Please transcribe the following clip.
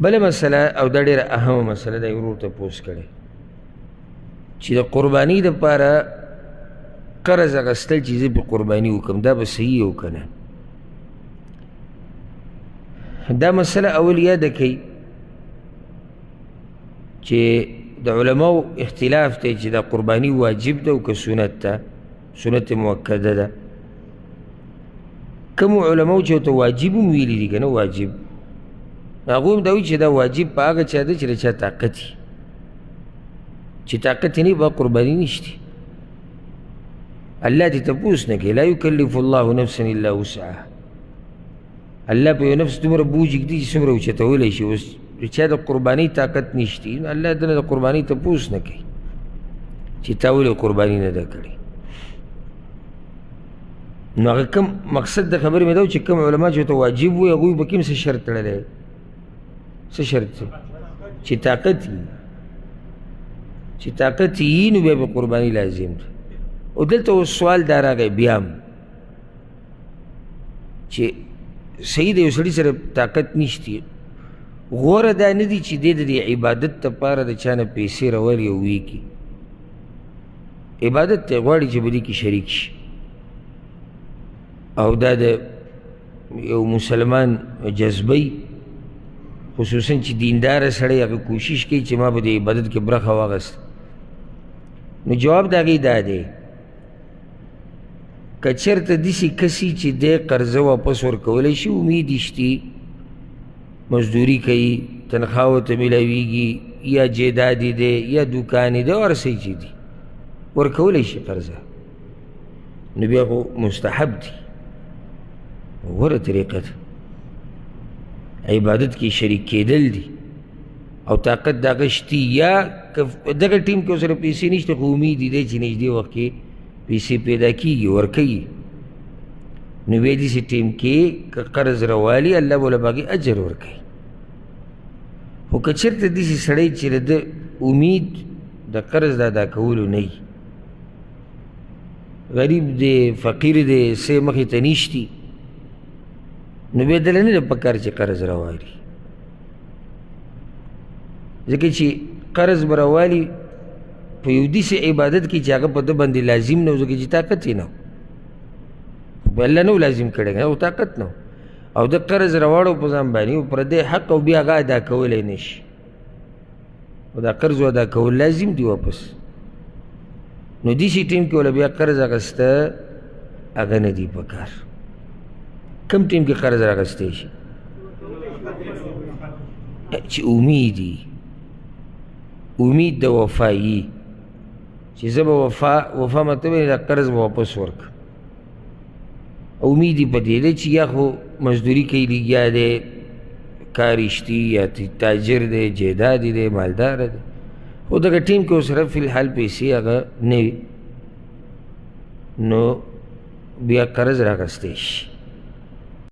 بله مسله او دا ډېره اهمه مسله ده، ورور تپوس کړی چې د قرباني دپاره قرض اخیستل چې زه پې قرباني وکړم دا به صحیح او که نه. دا مسله اول یاده کوي چې د علماو اختلاف دی چې دا قرباني واجب ده او که سنت ده، سنت مؤکده ده. کومو علماو چې ورته واجب هم ویلي دي که نه واجب، هغوی هم دا وایي چې دا واجب په هغه چا ده چې د چا طاقت وي، چې طاقت یې نه وي به قرباني نشته. الله دې تپوس نه کوي، لا یکلف الله نفسا الا وسعها. الله په یو نفس دومره بوج ږدي چې څومره اوچتولی شي. اوس چا د قربانۍ طاقت نشته، الله دنه د قربانۍ تپوس نه کوي چې تا ولې قرباني نه ده کړې. نو هغه کوم مقصد د خبرې مې دا و چې کوم علما چې ورته واجب وي هغوی به کوم څه شرط تړلی، څه شرط دی چې طاقت وي، چې طاقت یي نو بیا به قرباني لازم ده. او دلته اوس سوال دا راغی بیا هم چې صحیح دی یو سړي سره طاقت نشتی، غوره دا نه دي چې دی د دې عبادت دپاره د چا نه پیسې راولي او ویې کړي. عبادت ته غواړي چې په دې کې شریک شي، او دا د یو مسلمان جذبه خصوصا چې دینداره سړی هغه کوشش کوي چې ما به د عبادت کې برخه واخیست. نو جواب د هغې دا دی که چېرته داسې کسي چې دی قرضه واپس ورکولی شي، امید یې شتي، مزدوري کوي، تنخواه ورته میلاویږي، یا جیداد یې دی یا دوکان یې دی او هر څه چې دي ورکولی شي قرضه، نو بیا خو مستحب دي، غوره طریقه ده، عبادت کې شریک کېدل دي او طاقت د هغه شتي. یا دغه ټیم کې ورسره پیسې نشته خو امید یې دی چې نږدې وخت کې پیسې پیدا کېږي ورکوي، نو بیا داسې ټیم کې که قرض راوالي الله به له به هغې اجر ورکوي. خو که چېرته داسې سړی چې د ده امید د قرض د ادا کولو نه وي، غریب دی فقیر دی څه مخې ته نشتي، نو بیا دله نه ده پکار چې قرض راوالي، ځکه چې قرض به راوالي په یو داسې عبادت کې چې هغه په ده باندې لازم نه و، ځکه چې طاقت یې نه و، الله نه و لازم کړی او طاقت نه و، او ده قرض راواړو په ځان باندې او پردی حق او بیا هغه ادا کولی نه شي، او دا قرض ادا کول لازم دي واپس. نو داسې ټیم کې وله بیا قرض اخیسته هغه نه دي پکار. کم ټیم کې قرض راغستی شي چې امید وي، امید د وفایي چې زه به وفا مطلب دا قرض به واپس ورکړم، امید یې په دې دی چې یا خو مزدوري کوي لګیا دی، کار اشتي، یا تاجر دی، جیداد دی، مالدار دی، خو دغه ټیم کې اوس فی الحال پیسې هغه نه وي، نو بیا قرض راغستی شي.